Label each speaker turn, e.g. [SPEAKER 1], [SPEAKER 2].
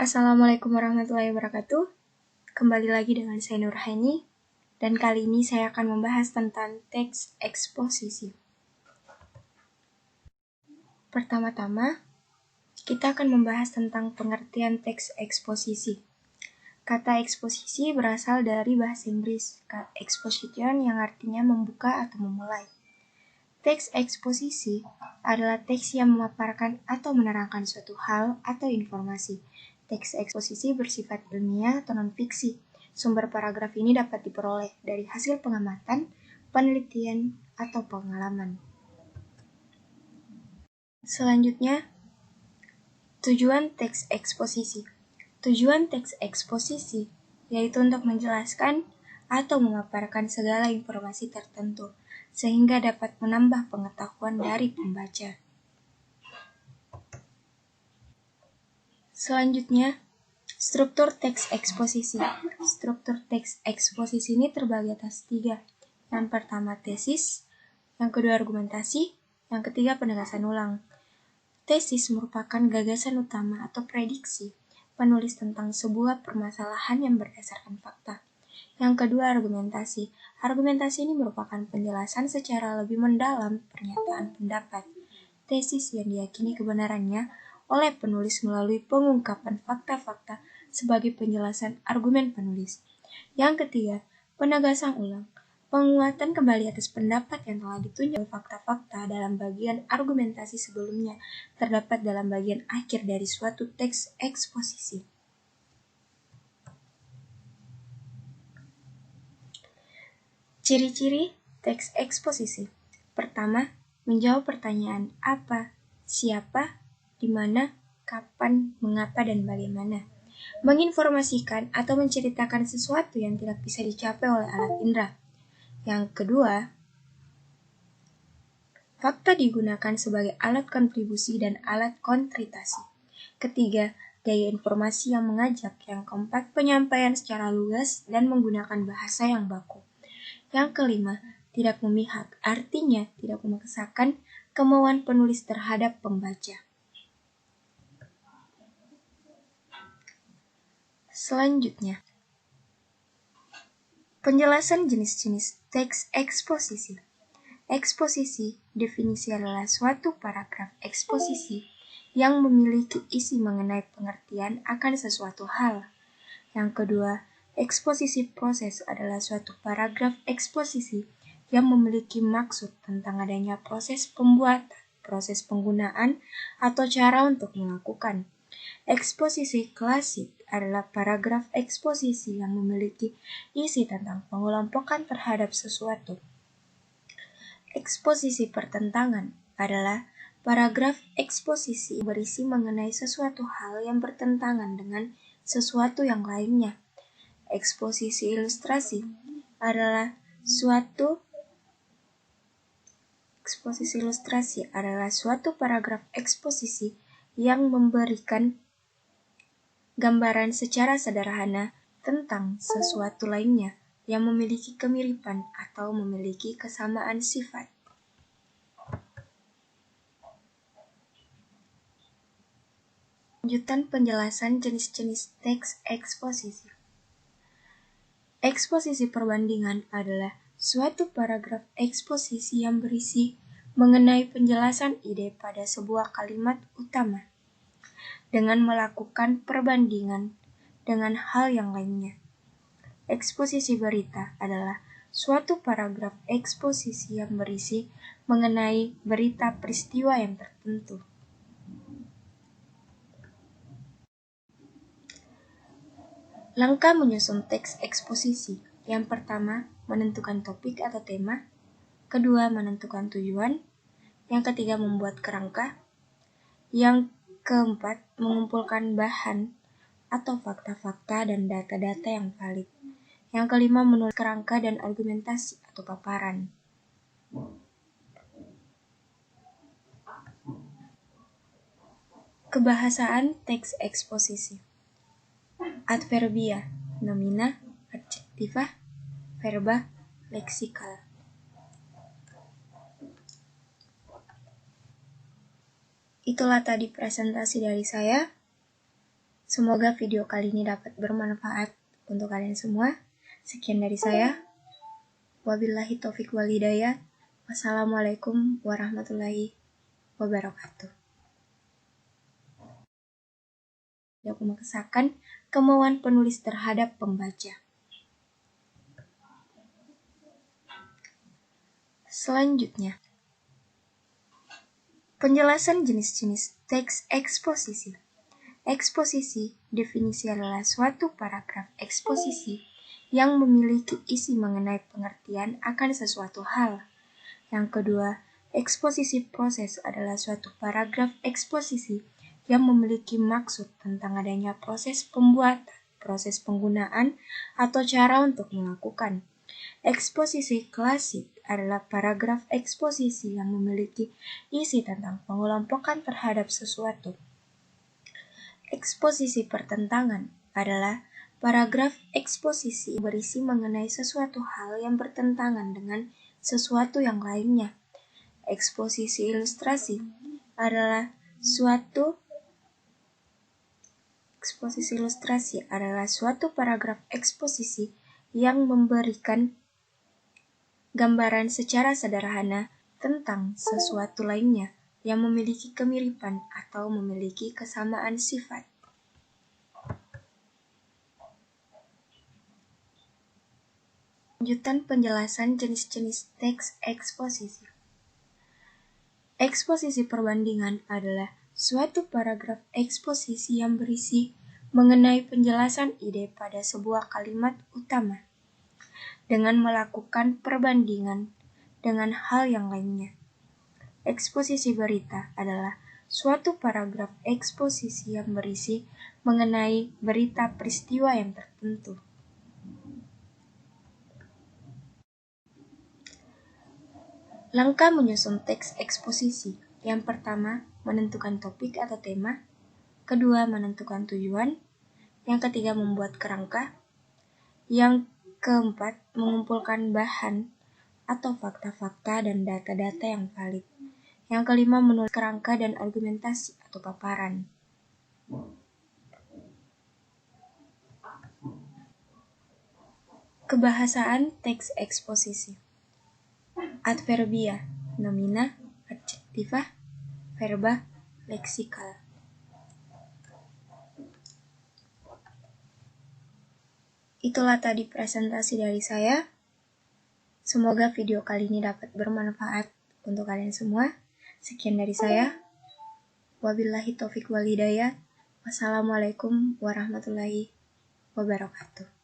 [SPEAKER 1] Assalamualaikum warahmatullahi wabarakatuh. Kembali lagi dengan saya Nurhaini, dan kali ini saya akan membahas tentang teks eksposisi. Pertama-tama, kita akan membahas tentang pengertian teks eksposisi. Kata eksposisi berasal dari bahasa Inggris, exposition yang artinya membuka atau memulai. Teks eksposisi adalah teks yang memaparkan atau menerangkan suatu hal atau informasi. Teks eksposisi bersifat ilmiah atau non-fiksi. Sumber paragraf ini dapat diperoleh dari hasil pengamatan, penelitian, atau pengalaman. Selanjutnya, tujuan teks eksposisi. Tujuan teks eksposisi yaitu untuk menjelaskan atau memaparkan segala informasi tertentu, sehingga dapat menambah pengetahuan dari pembaca. Selanjutnya, struktur teks eksposisi. Struktur teks eksposisi ini terbagi atas 3. Yang pertama tesis, yang kedua argumentasi, yang ketiga penegasan ulang. Tesis merupakan gagasan utama atau prediksi penulis tentang sebuah permasalahan yang berdasarkan fakta. Yang kedua argumentasi. Argumentasi ini merupakan penjelasan secara lebih mendalam pernyataan pendapat. Tesis yang diyakini kebenarannya oleh penulis melalui pengungkapan fakta-fakta sebagai penjelasan argumen penulis. Yang ketiga, penegasan ulang. Penguatan kembali atas pendapat yang telah ditunjukkan fakta-fakta dalam bagian argumentasi sebelumnya terdapat dalam bagian akhir dari suatu teks eksposisi. Ciri-ciri teks eksposisi. Pertama, menjawab pertanyaan apa, siapa, di mana, kapan, mengapa, dan bagaimana. Menginformasikan atau menceritakan sesuatu yang tidak bisa dicapai oleh alat indera. Yang kedua, fakta digunakan sebagai alat kontribusi dan alat kontritasi. Ketiga, gaya informasi yang mengajak. Yang keempat, penyampaian secara lugas dan menggunakan bahasa yang baku. Yang kelima, tidak memihak, artinya tidak memaksakan kemauan penulis terhadap pembaca. Selanjutnya, penjelasan jenis-jenis teks eksposisi. Eksposisi definisi adalah suatu paragraf eksposisi yang memiliki isi mengenai pengertian akan sesuatu hal. Yang kedua, eksposisi proses adalah suatu paragraf eksposisi yang memiliki maksud tentang adanya proses pembuatan, proses penggunaan, atau cara untuk melakukan. Eksposisi klasik adalah paragraf eksposisi yang memiliki isi tentang pengelompokan terhadap sesuatu. Eksposisi pertentangan adalah paragraf eksposisi berisi mengenai sesuatu hal yang bertentangan dengan sesuatu yang lainnya. Eksposisi ilustrasi adalah suatu paragraf eksposisi yang memberikan gambaran secara sederhana tentang sesuatu lainnya yang memiliki kemiripan atau memiliki kesamaan sifat. Lanjutan penjelasan jenis-jenis teks eksposisi. Eksposisi perbandingan adalah suatu paragraf eksposisi yang berisi mengenai penjelasan ide pada sebuah kalimat utama dengan melakukan perbandingan dengan hal yang lainnya. Eksposisi berita adalah suatu paragraf eksposisi yang berisi mengenai berita peristiwa yang tertentu. Langkah menyusun teks eksposisi. Yang pertama, menentukan topik atau tema. Kedua, menentukan tujuan. Yang ketiga, membuat kerangka. Yang keempat, mengumpulkan bahan atau fakta-fakta dan data-data yang valid. Yang kelima, menulis kerangka dan argumentasi atau paparan. Kebahasaan teks eksposisi. Adverbia, nomina, adjektiva, verba, leksikal. Itulah tadi presentasi dari saya. Semoga video kali ini dapat bermanfaat untuk kalian semua. Sekian dari saya. Wabillahi taufiq wal hidayah. Wassalamualaikum warahmatullahi wabarakatuh. Aku mengesahkan kemauan penulis terhadap pembaca. Selanjutnya, penjelasan jenis-jenis teks eksposisi. Eksposisi definisi adalah suatu paragraf eksposisi yang memiliki isi mengenai pengertian akan sesuatu hal. Yang kedua, eksposisi proses adalah suatu paragraf eksposisi yang memiliki maksud tentang adanya proses pembuatan, proses penggunaan, atau cara untuk melakukan. Eksposisi klasik adalah paragraf eksposisi yang memiliki isi tentang pengelompokan terhadap sesuatu. Eksposisi pertentangan adalah paragraf eksposisi berisi mengenai sesuatu hal yang bertentangan dengan sesuatu yang lainnya. Eksposisi ilustrasi adalah suatu paragraf eksposisi yang memberikan gambaran secara sederhana tentang sesuatu lainnya yang memiliki kemiripan atau memiliki kesamaan sifat. Lanjutan penjelasan jenis-jenis teks eksposisi. Eksposisi perbandingan adalah suatu paragraf eksposisi yang berisi mengenai penjelasan ide pada sebuah kalimat utama dengan melakukan perbandingan dengan hal yang lainnya. Eksposisi berita adalah suatu paragraf eksposisi yang berisi mengenai berita peristiwa yang tertentu. Langkah menyusun teks eksposisi. Yang pertama, menentukan topik atau tema. Kedua, menentukan tujuan. Yang ketiga, membuat kerangka. Yang keempat, mengumpulkan bahan atau fakta-fakta dan data-data yang valid. Yang kelima, menulis kerangka dan argumentasi atau paparan. Kebahasaan teks eksposisi. Adverbia, nomina, adjektiva, verba, leksikal. Itulah tadi presentasi dari saya. Semoga video kali ini dapat bermanfaat untuk kalian semua. Sekian dari saya. Wabillahi taufiq wal hidayah. Wassalamualaikum warahmatullahi wabarakatuh.